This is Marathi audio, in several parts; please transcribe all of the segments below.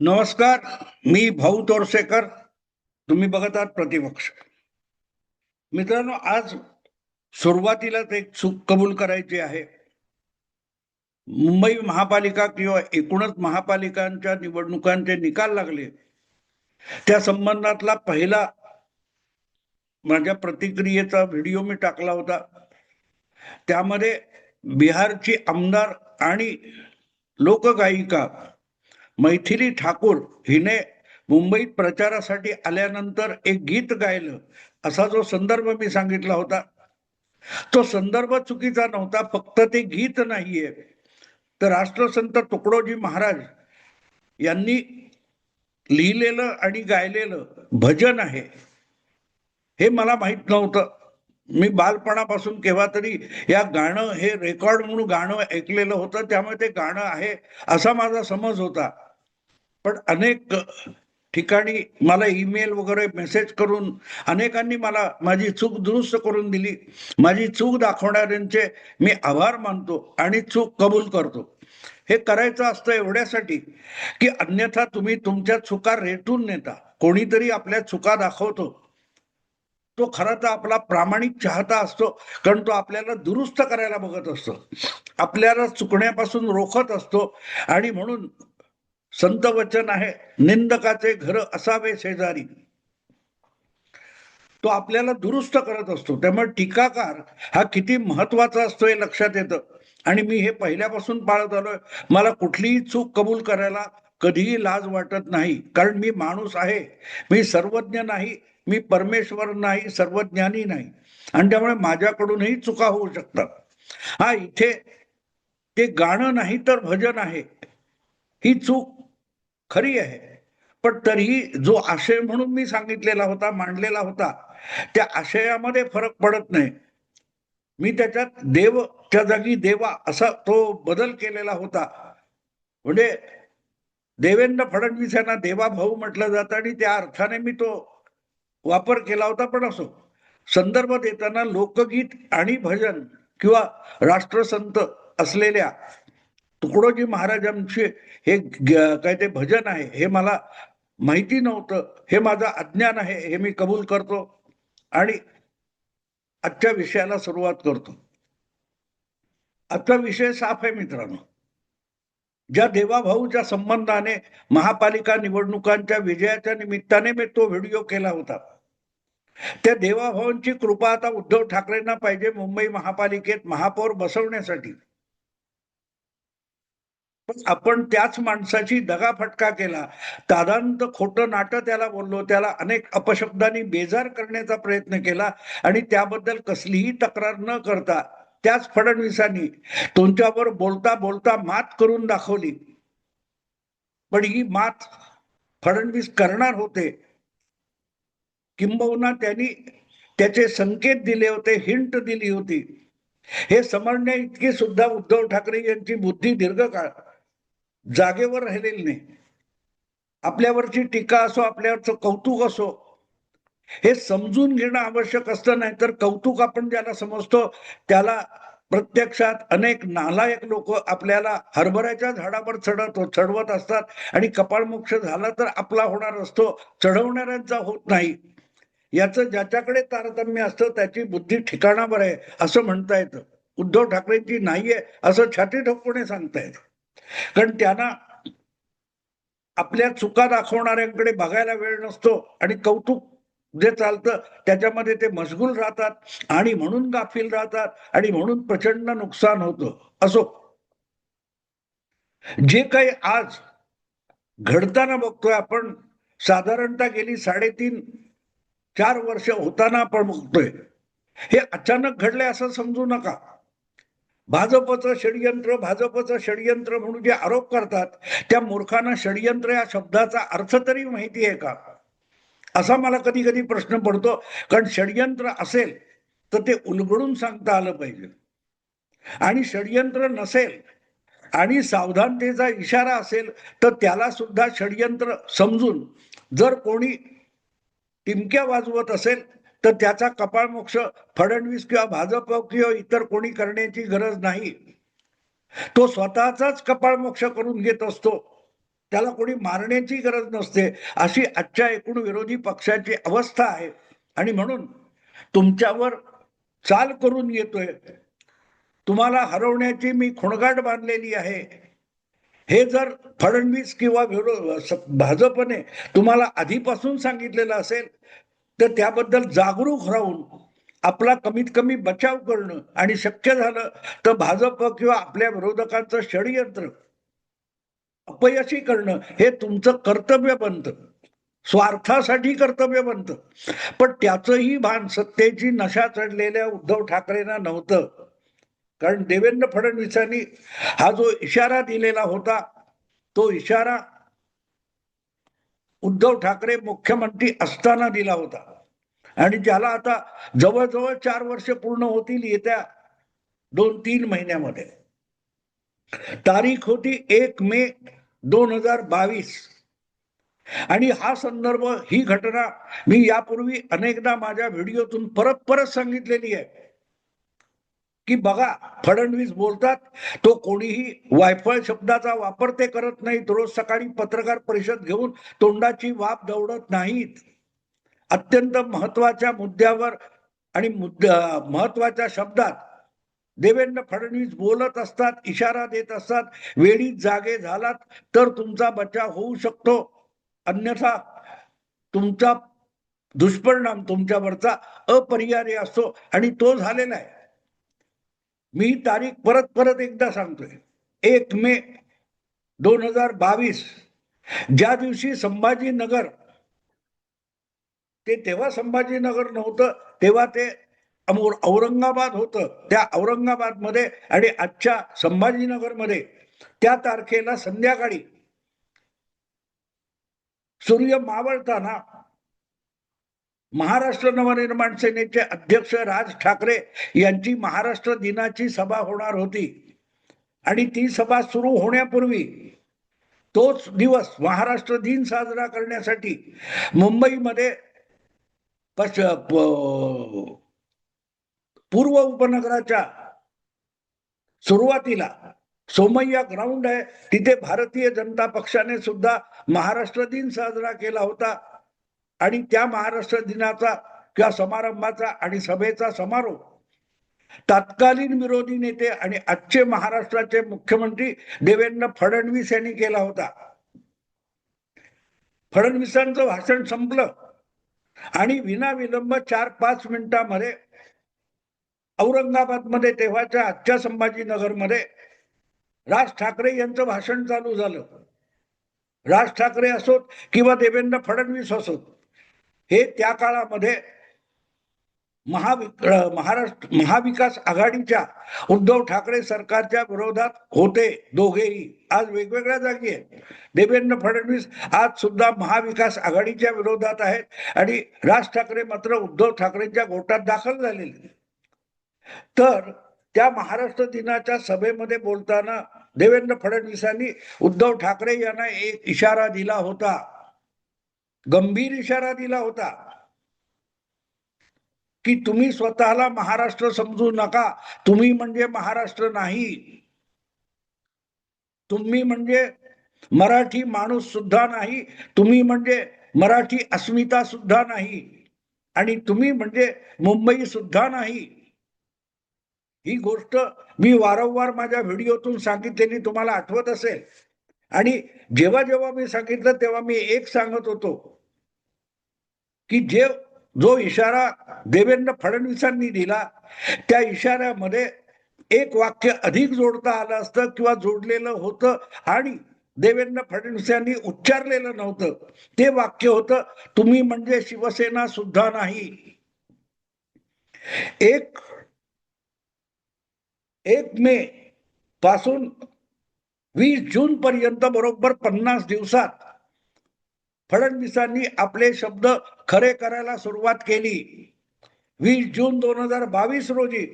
नमस्कार. मी भाऊ तोरसेकर. तुम्ही बघत आहात प्रतिपक्ष. मित्रांनो, आज सुरुवातीलाच एक चूक कबूल करायची आहे. मुंबई महापालिका किंवा एकूणच महापालिकांच्या निवडणुकांचे निकाल लागले, त्या संबंधातला पहिला माझ्या प्रतिक्रियेचा व्हिडिओ मी टाकला होता. त्यामध्ये बिहारची आमदार आणि लोकगायिका मैथिली ठाकूर हिने मुंबईत प्रचारासाठी आल्यानंतर एक गीत गायलं, असा जो संदर्भ मी सांगितला होता, तो संदर्भ चुकीचा नव्हता. फक्त ते गीत नाहीये, तर राष्ट्रसंत तुकडोजी महाराज यांनी लिहिलेलं आणि गायलेलं भजन आहे. हे मला माहित नव्हतं. मी बालपणापासून केव्हा तरी या गाणं हे रेकॉर्ड म्हणून गाणं ऐकलेलं होतं, त्यामुळे ते गाणं आहे असा माझा समज होता. पण अनेक ठिकाणी मला ईमेल वगैरे मेसेज करून अनेकांनी मला माझी चूक दुरुस्त करून दिली. माझी चूक दाखवणाऱ्यांचे मी आभार मानतो आणि चूक कबूल करतो. हे करायचं असतं एवढ्यासाठी की अन्यथा तुम्ही तुमच्या चुका रेटून नेता. कोणीतरी आपल्या चुका दाखवतो, तो खरा तर आपला प्रामाणिक चाहता असतो, कारण तो आपल्याला दुरुस्त करायला बघत असतो, आपल्याला चुकण्यापासून रोखत असतो. आणि म्हणून संत वचन आहे, निंदकाचे घर असावे शेजारी. तो आपल्याला दुरुस्त करत असतो. त्यामुळे टीकाकार हा किती महत्वाचा असतो हे लक्षात येतं. आणि मी हे पहिल्यापासून पाळत आलोय. मला कुठलीही चूक कबूल करायला कधीही लाज वाटत नाही, कारण मी माणूस आहे. मी सर्वज्ञ नाही, मी परमेश्वर नाही, सर्वज्ञानी नाही, आणि त्यामुळे माझ्याकडूनही चुका होऊ शकतात. हा, इथे ते गाणं नाही तर भजन आहे, ही चूक खरी आहे. पण तरीही जो आशय म्हणून मी सांगितलेला होता, मांडलेला होता, त्या आशयामध्ये फरक पडत नाही. मी त्याच्यात देवच्या जागी देवा असा तो बदल केलेला होता. म्हणजे देवेंद्र फडणवीस यांना देवा भाऊ म्हटलं जातं आणि त्या अर्थाने मी तो वापर केला होता. पण असो, संदर्भ देताना लोकगीत आणि भजन किंवा राष्ट्रसंत असलेल्या तुकडोजी महाराजांचे हे काय ते भजन आहे, हे मला माहिती नव्हतं. हे माझं अज्ञान आहे, हे मी कबूल करतो आणि आजच्या विषयाला सुरुवात करतो. आजचा विषय साफ आहे मित्रांनो. ज्या देवाभाऊच्या संबंधाने महापालिका निवडणुकांच्या विजयाच्या निमित्ताने मी तो व्हिडिओ केला होता, त्या देवाभाऊंची कृपा आता उद्धव ठाकरेंना पाहिजे मुंबई महापालिकेत महापौर बसवण्यासाठी. पण आपण त्याच माणसाची दगाफटका केला, तादांत खोटं नाटं त्याला बोललो, त्याला अनेक अपशब्दांनी बेजार करण्याचा प्रयत्न केला आणि त्याबद्दल कसलीही तक्रार न करता त्याच फडणवीसांनी तुमच्यावर बोलता बोलता मात करून दाखवली. पण ही मात फडणवीस करणार होते, किंबहुना त्यांनी त्याचे संकेत दिले होते, हिंट दिली होती. हे समजण्या इतकी सुद्धा उद्धव ठाकरे यांची बुद्धी दीर्घकाळ जागेवर राहिलेली नाही. आपल्यावरची टीका असो, आपल्यावरचं कौतुक असो, हे समजून घेणं आवश्यक असतं. नाही तर कौतुक आपण ज्याला समजतो, त्याला प्रत्यक्षात अनेक नालायक लोक आपल्याला हरभऱ्याच्या झाडावर चढवत असतात आणि कपाळमोक्ष झाला तर आपला होणार असतो, चढवणाऱ्यांचा होत नाही. याचं ज्याच्याकडे तारतम्य असतं त्याची बुद्धी ठिकाणावर आहे असं म्हणता येतं. उद्धव ठाकरेंची नाहीये असं छाती ठोकपणे सांगता येतं, कारण त्यांना आपल्या चुका दाखवणाऱ्यांकडे बघायला वेळ नसतो आणि कौतुक जे चालतं त्याच्यामध्ये ते मशगूल राहतात आणि म्हणून गाफील राहतात आणि म्हणून प्रचंड नुकसान होतं. असो, जे काही आज घडताना बघतोय आपण, साधारणतः गेली 3.5-4 वर्ष होताना आपण बघतोय, हे अचानक घडले असं समजू नका. भाजपचं षडयंत्र म्हणून जे आरोप करतात, त्या मूर्खांना षडयंत्र या शब्दाचा अर्थ तरी माहिती आहे का, असा मला कधी कधी प्रश्न पडतो. कारण षडयंत्र असेल तर ते उलगडून सांगता आलं पाहिजे, आणि षडयंत्र नसेल आणि सावधानतेचा इशारा असेल तर त्याला सुद्धा षडयंत्र समजून जर कोणी टिमक्या वाजवत असेल तर त्याचा कपाळमोक्ष फडणवीस किंवा भाजप किंवा इतर कोणी करण्याची गरज नाही. तो स्वतःचाच कपाळमोक्ष करून घेत असतो. त्याला कोणी मारण्याची गरज नसते, अशी आजच्या एकूण विरोधी पक्षाची अवस्था आहे. आणि म्हणून तुमच्यावर चाल करून येतोय, तुम्हाला हरवण्याची मी खुणगाट बांधलेली आहे, हे जर फडणवीस किंवा भाजपने तुम्हाला आधीपासून सांगितलेलं असेल तर त्याबद्दल जागरूक राहून आपला कमीत कमी बचाव करणं आणि शक्य झालं तर भाजप किंवा आपल्या विरोधकांचं षडयंत्र अपयशी करणं हे तुमचं कर्तव्य बनतं, स्वार्थासाठी कर्तव्य बनतं. पण त्याचंही भान सत्तेची नशा चढलेल्या उद्धव ठाकरेंना नव्हतं. कारण देवेंद्र फडणवीसांनी हा जो इशारा दिलेला होता तो इशारा उद्धव ठाकरे मुख्यमंत्री असताना दिला होता आणि त्याला आता जवळजवळ 4 वर्ष पूर्ण होतील येत्या 2-3 महिन्यामध्ये. तारीख होती 1 मे 2022 आणि हा संदर्भ, ही घटना मी यापूर्वी अनेकदा माझ्या व्हिडिओतून परत परत सांगितलेली आहे की बघा, फडणवीस बोलतात तो कोणीही वायफळ शब्दाचा वापर ते करत नाहीत, रोज सकाळी पत्रकार परिषद घेऊन तोंडाची वाफ दवडत नाहीत. अत्यंत महत्वाच्या मुद्द्यावर आणि महत्वाच्या शब्दात देवेंद्र फडणवीस बोलत असतात, इशारा देत असतात. वेळीच जागे झालात तर तुमचा बचाव होऊ शकतो, अन्यथा तुमचा दुष्परिणाम तुमच्यावरचा अपरिहार्य असतो आणि तो झालेला आहे. मी तारीख परत परत एकदा सांगतोय, 1 मे 2022 ज्या दिवशी संभाजीनगर, ते तेव्हा संभाजीनगर नव्हतं, तेव्हा ते औरंगाबाद होतं, त्या औरंगाबादमध्ये आणि आजच्या संभाजीनगरमध्ये त्या तारखेला संध्याकाळी सूर्य मावळताना महाराष्ट्र नवनिर्माण सेनेचे अध्यक्ष राज ठाकरे यांची महाराष्ट्र दिनाची सभा होणार होती आणि ती सभा सुरू होण्यापूर्वी तोच दिवस महाराष्ट्र दिन साजरा करण्यासाठी मुंबईमध्ये पूर्व उपनगराच्या सुरुवातीला सोमय्या ग्राउंड आहे, तिथे भारतीय जनता पक्षाने सुद्धा महाराष्ट्र दिन साजरा केला होता आणि त्या महाराष्ट्र दिनाचा किंवा समारंभाचा आणि सभेचा समारोप तत्कालीन विरोधी नेते आणि आजचे महाराष्ट्राचे मुख्यमंत्री देवेंद्र फडणवीस यांनी केला होता. फडणवीसांचं भाषण संपलं आणि विनाविलंब 4-5 मिनिटांमध्ये औरंगाबादमध्ये, तेव्हाच्या आजच्या संभाजीनगरमध्ये राज ठाकरे यांचं भाषण चालू झालं. राज ठाकरे असोत किंवा देवेंद्र फडणवीस असोत, हे त्या काळामध्ये महाविकास आघाडीच्या उद्धव ठाकरे सरकारच्या विरोधात होते दोघेही. आज वेगवेगळ्या जागी आहेत. देवेंद्र फडणवीस आज सुद्धा महाविकास आघाडीच्या विरोधात आहेत आणि राज ठाकरे मात्र उद्धव ठाकरेंच्या गोटात दाखल झालेले. तर त्या महाराष्ट्र दिनाच्या सभेमध्ये बोलताना देवेंद्र फडणवीसांनी उद्धव ठाकरे यांना एक इशारा दिला होता, गंभीर इशारा दिला होता की तुम्ही स्वतःला महाराष्ट्र समजू नका, तुम्ही म्हणजे महाराष्ट्र नाही, तुम्ही म्हणजे मराठी माणूस सुद्धा नाही, तुम्ही म्हणजे मराठी अस्मिता सुद्धा नाही आणि तुम्ही म्हणजे मुंबई सुद्धा नाही. ही गोष्ट मी वारंवार माझ्या व्हिडिओतून सांगितलेली तुम्हाला आठवत असेल. आणि जेव्हा जेव्हा मी सांगितलं तेव्हा मी एक सांगत होतो की जो इशारा देवेंद्र फडणवीसांनी दिला त्या इशाऱ्यामध्ये एक वाक्य अधिक जोडता आलं असतं किंवा जोडलेलं होतं आणि देवेंद्र फडणवीसांनी उच्चारलेलं नव्हतं. ते वाक्य होतं, तुम्ही म्हणजे शिवसेना सुद्धा नाही. 1 मे पासून 20 जून पर्यंत बरोबर 50 दिवसात फडणवीसांनी आपले शब्द खरे करायला सुरुवात केली. 20 जून 2022 रोजी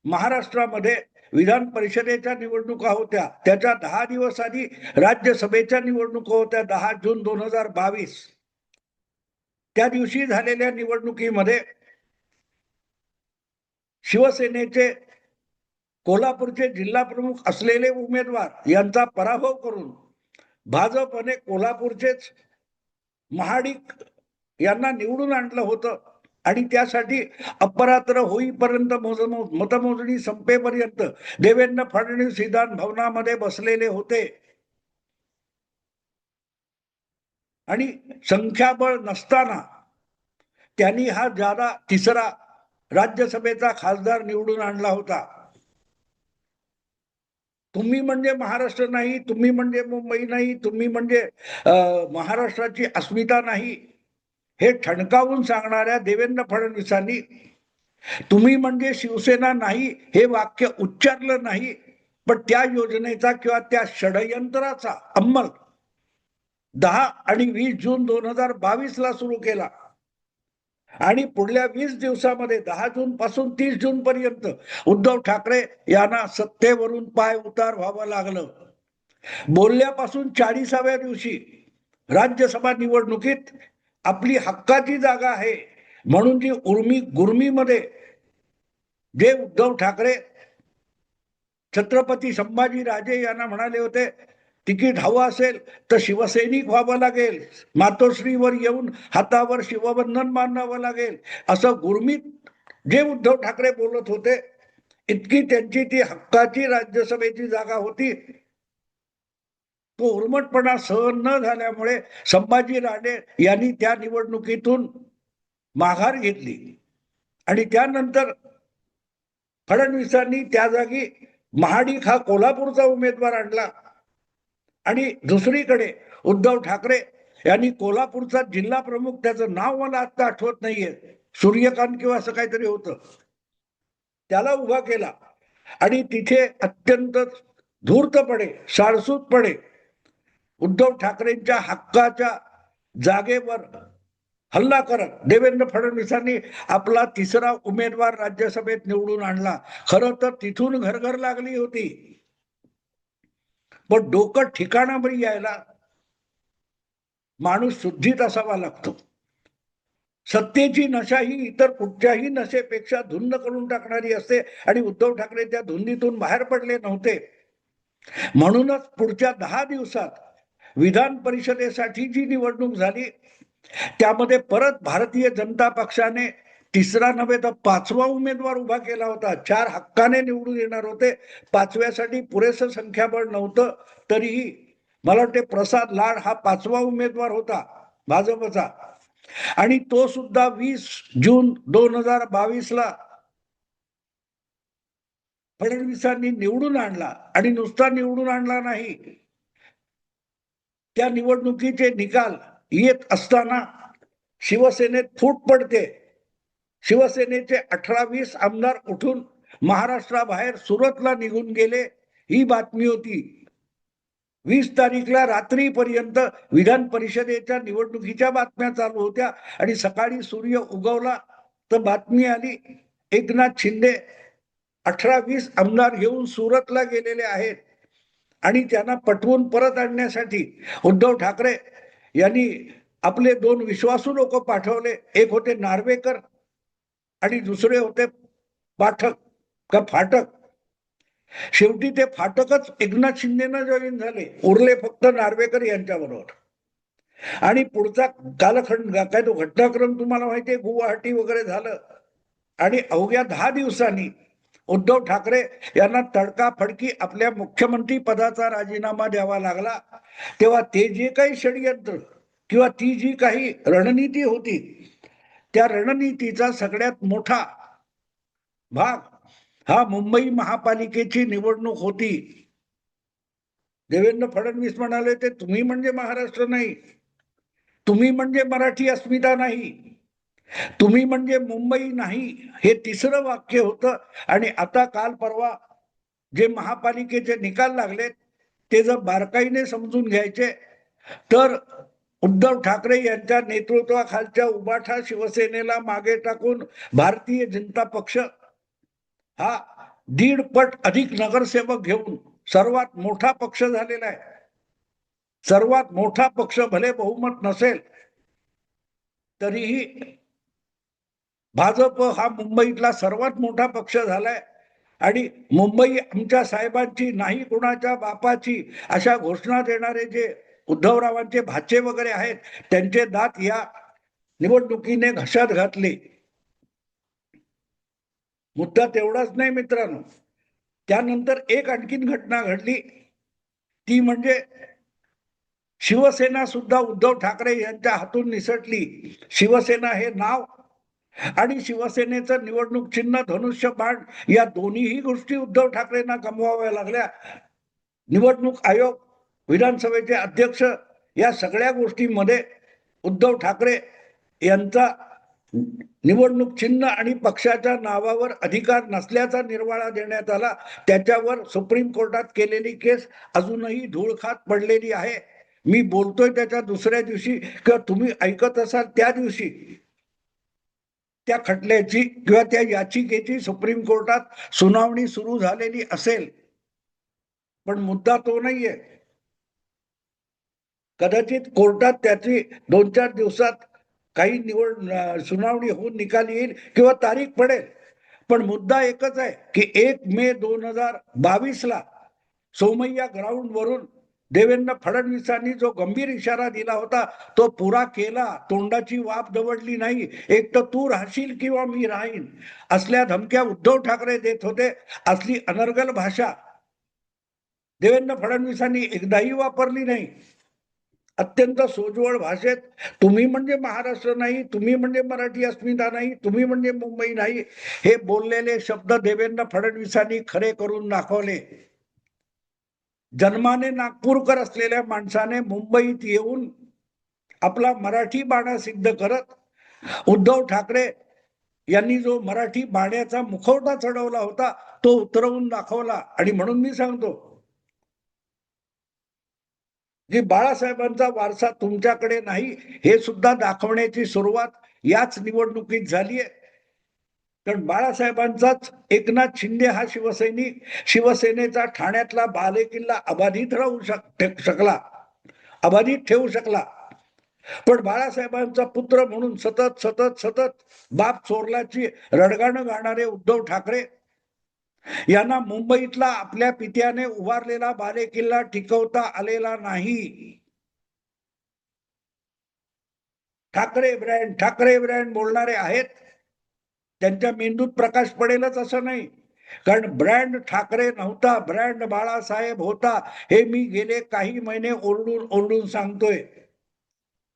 महाराष्ट्रामध्ये विधान परिषदेच्या निवडणुका होत्या, त्याच्या 10 दिवस आधी राज्यसभेच्या निवडणुका होत्या 10 जून 2022. त्या दिवशी झालेल्या निवडणुकीमध्ये शिवसेनेचे कोल्हापूरचे जिल्हा प्रमुख असलेले उमेदवार यांचा पराभव करून भाजपने कोल्हापूरचेच महाडिक यांना निवडून आणलं होतं आणि त्यासाठी अपरात्र होईपर्यंत मतमोजणी संपेपर्यंत देवेंद्र फडणवीस विधान भवनामध्ये बसलेले होते आणि संख्याबळ नसताना त्यांनी हा जादा तिसरा राज्यसभेचा खासदार निवडून आणला होता. तुम्ही म्हणजे महाराष्ट्र नाही, तुम्ही म्हणजे मुंबई नाही, तुम्ही म्हणजे महाराष्ट्राची अस्मिता नाही, हे ठणकावून सांगणाऱ्या देवेंद्र फडणवीसांनी तुम्ही म्हणजे शिवसेना नाही हे वाक्य उच्चारलं नाही, पण त्या योजनेचा किंवा त्या षडयंत्राचा अंमल 10 आणि 20 जून 2022 ला सुरू केला आणि पुढल्या 20 दिवसामध्ये 10 जून पासून 30 जून पर्यंत उद्धव ठाकरे यांना सत्तेवरून पाय उतार व्हावं लागलं. बोलल्यापासून 40व्या दिवशी राज्यसभा निवडणुकीत आपली हक्काची जागा आहे म्हणून जी उर्मी गुर्मीमध्ये जे उद्धव ठाकरे छत्रपती संभाजी राजे यांना म्हणाले होते तिकीट हवं असेल तर शिवसैनिक व्हावं लागेल, मातोश्रीवर येऊन हातावर शिवबंधन बांधावं लागेल, असं गुरमीत जे उद्धव ठाकरे बोलत होते, इतकी त्यांची ती हक्काची राज्यसभेची जागा होती. तो उर्मटपणा सहन न झाल्यामुळे संभाजी राजे यांनी त्या निवडणुकीतून माघार घेतली आणि त्यानंतर फडणवीसांनी त्या जागी महाडिक हा कोल्हापूरचा उमेदवार आणला आणि दुसरीकडे उद्धव ठाकरे यांनी कोल्हापूरचा जिल्हा प्रमुख, त्याचं नाव मला आता आठवत नाहीये, सूर्यकांत किंवा असं काहीतरी होतं, त्याला उभा केला आणि तिथे अत्यंत धूर्तपणे सारसूतपणे उद्धव ठाकरेंच्या हक्काच्या जागेवर हल्ला करत देवेंद्र फडणवीसांनी आपला तिसरा उमेदवार राज्यसभेत निवडून आणला. खरं तर तिथून घरघर लागली होती, पण डोकं ठिकाणावर यायला माणूस शुद्धीत असावा लागतो. सत्तेची नशा ही इतर कुठच्याही नशेपेक्षा धुंद करून टाकणारी असते आणि उद्धव ठाकरे त्या धुंदीतून बाहेर पडले नव्हते. म्हणूनच पुढच्या 10 दिवसात विधान परिषदेसाठी जी निवडणूक झाली त्यामध्ये परत भारतीय जनता पक्षाने तिसरा नव्हे तर 5वा उमेदवार उभा केला होता. 4 हक्काने निवडून येणार होते, 5व्यासाठी पुरेसं संख्याबळ नव्हतं. तरीही मला वाटते प्रसाद लाड हा 5वा उमेदवार होता भाजपचा आणि तो सुद्धा 20 जून 2022 ला फडणवीसांनी निवडून आणला आणि नुसता निवडून आणला नाही, त्या निवडणुकीचे निकाल येत असताना शिवसेनेत फूट पडते. शिवसेनेचे 18-20 आमदार उठून महाराष्ट्राबाहेर सुरतला निघून गेले, ही बातमी होती. 20 तारीखला रात्रीपर्यंत विधान परिषदेच्या निवडणुकीच्या बातम्या चालू होत्या आणि सकाळी सूर्य उगवला तर बातमी आली एकनाथ शिंदे 18-20 आमदार घेऊन सुरतला गेलेले आहेत आणि त्यांना पटवून परत आणण्यासाठी उद्धव ठाकरे यांनी आपले 2 विश्वासू लोक पाठवले. एक होते नार्वेकर आणि दुसरे होते पाठक का फाटक. शेवटी ते फाटकच एकनाथ शिंदेना जॉईन झाले, उरले फक्त नार्वेकर यांच्याबरोबर. आणि पुढचा कालखंड काय तो घटनाक्रम तुम्हाला माहितीये, गुवाहाटी वगैरे झालं आणि अवघ्या 10 दिवसांनी उद्धव ठाकरे यांना तडकाफडकी आपल्या मुख्यमंत्री पदाचा राजीनामा द्यावा लागला. तेव्हा ते जे काही षडयंत्र किंवा ती जी काही रणनीती होती त्या रणनीतीचा सगळ्यात मोठा भाग हा मुंबई महापालिकेची निवडणूक होती. देवेंद्र फडणवीस म्हणाले ते तुम्ही म्हणजे महाराष्ट्र नाही, तुम्ही म्हणजे मराठी अस्मिता नाही, तुम्ही म्हणजे मुंबई नाही, हे तिसरं वाक्य होतं. आणि आता काल परवा जे महापालिकेचे निकाल लागले ते जर बारकाईने समजून घ्यायचे तर उद्धव ठाकरे यांच्या नेतृत्वाखालच्या उबाठा शिवसेनेला मागे टाकून भारतीय जनता पक्ष हा 1.5 पट अधिक नगरसेवक घेऊन सर्वात मोठा पक्ष झालेला आहे. सर्वात मोठा पक्ष भले बहुमत नसेल तरीही भाजप हा मुंबईतला सर्वात मोठा पक्ष झालाय आणि मुंबई आमच्या साहेबांची नाही कुणाच्या बापाची अशा घोषणा देणारे जे उद्धवरावांचे भाचे वगैरे आहेत, त्यांचे दात या निवडणुकीने घशात घातले. मुद्दा तेवढाच नाही मित्रांनो, त्यानंतर एक आणखीन घटना घडली, ती म्हणजे शिवसेना सुद्धा उद्धव ठाकरे यांच्या हातून निसटली. शिवसेना हे नाव आणि शिवसेनेचं निवडणूक चिन्ह धनुष्यबाण या दोन्हीही गोष्टी उद्धव ठाकरेंना गमवाव्या लागल्या. निवडणूक आयोग, विधानसभेचे अध्यक्ष या सगळ्या गोष्टींमध्ये उद्धव ठाकरे यांचा निवडणूक चिन्ह आणि पक्षाच्या नावावर अधिकार नसल्याचा निर्वाळा देण्यात आला. त्याच्यावर सुप्रीम कोर्टात केलेली केस अजूनही धूळ खात पडलेली आहे. मी बोलतोय त्याच्या दुसऱ्या दिवशी किंवा तुम्ही ऐकत असाल त्या दिवशी त्या खटल्याची किंवा त्या याचिकेची सुप्रीम कोर्टात सुनावणी सुरू झालेली असेल. पण मुद्दा तो नाहीये. कदाचित कोर्टात त्याची 2-4 दिवसात काही सुनावणी होऊन निकाल येईल किंवा तारीख पडेल. पण मुद्दा एकच आहे की 1 मे 2022 सोमय्या ग्राउंड वरून देवेंद्र फडणवीसांनी जो गंभीर इशारा दिला होता तो पुरा केला. तोंडाची वाफ दवडली नाही. एक तर तू राहशील किंवा मी राहीन असल्या धमक्या उद्धव ठाकरे देत होते. असली अनर्गल भाषा देवेंद्र फडणवीसांनी एकदाही वापरली नाही. अत्यंत सोजवळ भाषेत तुम्ही म्हणजे महाराष्ट्र नाही, तुम्ही म्हणजे मराठी अस्मिता नाही, तुम्ही म्हणजे मुंबई नाही, हे बोललेले शब्द देवेंद्र फडणवीसांनी खरे करून दाखवले. जन्माने नागपूरकर असलेल्या माणसाने मुंबईत येऊन आपला मराठी बाणा सिद्ध करत उद्धव ठाकरे यांनी जो मराठी बाण्याचा मुखवटा चढवला होता तो उतरवून दाखवला. आणि म्हणून मी सांगतो की बाळासाहेबांचा वारसा तुमच्याकडे नाही हे सुद्धा दाखवण्याची सुरुवात याच निवडणुकीत झालीय. कारण बाळासाहेबांचाच एकनाथ शिंदे हा शिवसैनिक शिवसेनेचा ठाण्यातला बालेकिल्ला अबाधित राहू शकला, अबाधित ठेवू शकला. पण बाळासाहेबांचा पुत्र म्हणून सतत सतत सतत बाप चोरल्याची रडगाणं गाणारे उद्धव ठाकरे यांना मुंबईतला आपल्या पित्याने उभारलेला बालेकिल्ला टिकवता आलेला नाही. ठाकरे ब्रँड बोलणारे आहेत, त्यांच्या मेंदूत प्रकाश पडेलच असं नाही. कारण ब्रँड ठाकरे नव्हता, ब्रँड बाळासाहेब होता. हे मी गेले काही महिने ओरडून ओरडून सांगतोय.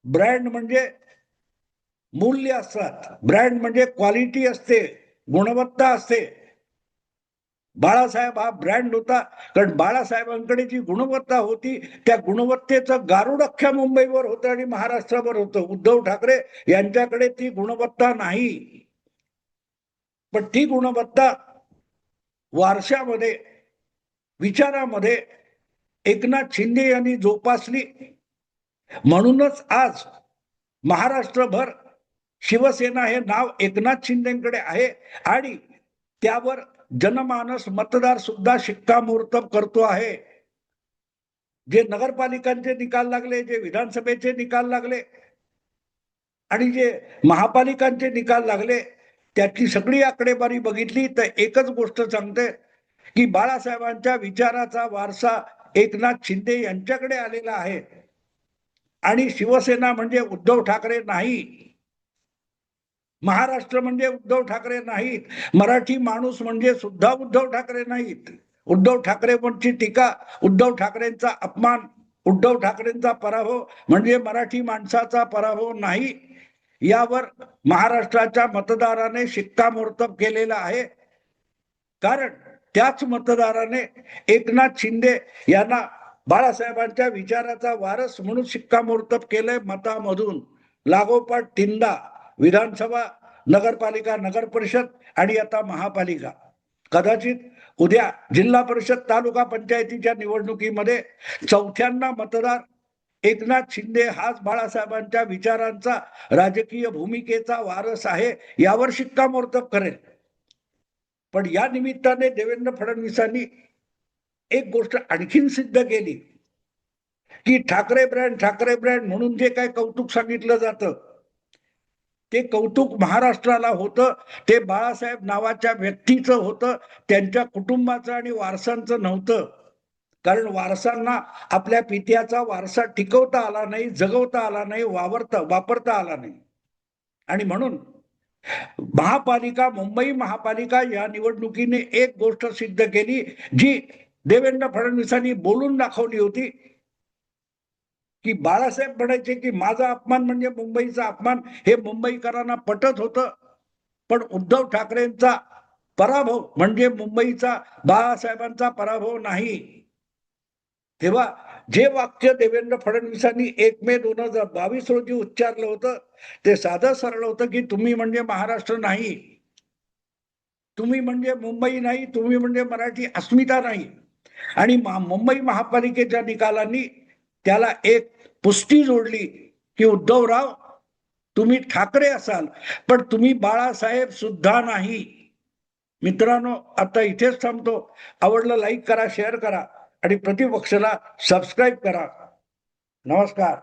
ब्रँड म्हणजे मूल्य असतात, ब्रँड म्हणजे क्वालिटी असते, गुणवत्ता असते. बाळासाहेब हा ब्रँड होता. कारण बाळासाहेबांकडे जी गुणवत्ता होती त्या गुणवत्तेचं गारुड अख्ख्या मुंबईवर होतं आणि महाराष्ट्रावर होतं. उद्धव ठाकरे यांच्याकडे ती गुणवत्ता नाही. पण ती गुणवत्ता वारशामध्ये, विचारामध्ये एकनाथ शिंदे यांनी जोपासली. म्हणूनच आज महाराष्ट्रभर शिवसेना हे नाव एकनाथ शिंदेकडे आहे आणि त्यावर जनमानस मतदार सुद्धा शिक्कामोर्तब करतो आहे. जे नगरपालिकांचे निकाल लागले, जे विधानसभेचे निकाल लागले आणि जे महापालिकांचे निकाल लागले त्याची सगळी आकडेवारी बघितली तर एकच गोष्ट सांगते की बाळासाहेबांच्या विचाराचा वारसा एकनाथ शिंदे यांच्याकडे आलेला आहे. आणि शिवसेना म्हणजे उद्धव ठाकरे नाही, महाराष्ट्र म्हणजे उद्धव ठाकरे नाहीत, मराठी माणूस म्हणजे सुद्धा उद्धव ठाकरे नाहीत. उद्धव ठाकरेंवरची टीका, उद्धव ठाकरेंचा अपमान, उद्धव ठाकरेंचा पराभव म्हणजे मराठी माणसाचा पराभव नाही. यावर महाराष्ट्राच्या मतदाराने शिक्कामोर्तब केलेला आहे. कारण त्याच मतदाराने एकनाथ शिंदे यांना बाळासाहेबांच्या विचाराचा वारस म्हणून शिक्कामोर्तब केलंय मतामधून. लागोपाठ तीनदा विधानसभा, नगरपालिका, नगर परिषद आणि आता महापालिका. कदाचित उद्या जिल्हा परिषद, तालुका पंचायतीच्या निवडणुकीमध्ये चौथ्यांदा मतदार एकनाथ शिंदे हाच बाळासाहेबांच्या विचारांचा, राजकीय भूमिकेचा वारस आहे यावर शिक्कामोर्तब करेल. पण या निमित्ताने देवेंद्र फडणवीसांनी एक गोष्ट आणखीन सिद्ध केली की ठाकरे ब्रँड म्हणून जे काय कौतुक सांगितलं जातं ते कौतुक महाराष्ट्राला होतं, ते बाळासाहेब नावाच्या व्यक्तीचं होतं, त्यांच्या कुटुंबाचं आणि वारसांचं नव्हतं. कारण वारसांना आपल्या पित्याचा वारसा टिकवता आला नाही, जगवता आला नाही, वापरता आला नाही. आणि म्हणून मुंबई महापालिका या निवडणुकीने एक गोष्ट सिद्ध केली, जी देवेंद्र फडणवीसांनी बोलून दाखवली होती, की बाळासाहेब म्हणायचे की माझा अपमान म्हणजे मुंबईचा अपमान, हे मुंबईकरांना पटत होतं. पण उद्धव ठाकरेंचा पराभव म्हणजे मुंबईचा बाळासाहेबांचा पराभव नाही. तेव्हा जे वाक्य देवेंद्र फडणवीसांनी 1 मे 2022 रोजी उच्चारलं होतं, ते साधं सरळ होतं की तुम्ही म्हणजे महाराष्ट्र नाही, तुम्ही म्हणजे मुंबई नाही, तुम्ही म्हणजे मराठी अस्मिता नाही. आणि मुंबई महापालिकेच्या निकालांनी त्याला एक पुष्टी जोडली की उद्धवराव, तुम्ही ठाकरे असाल पण तुम्ही बाळासाहेब सुद्धा नाही. मित्रांनो, आता इथेच थांबतो. आवडलं लाईक करा, शेअर करा आणि प्रतिपक्षाला सबस्क्राईब करा. नमस्कार.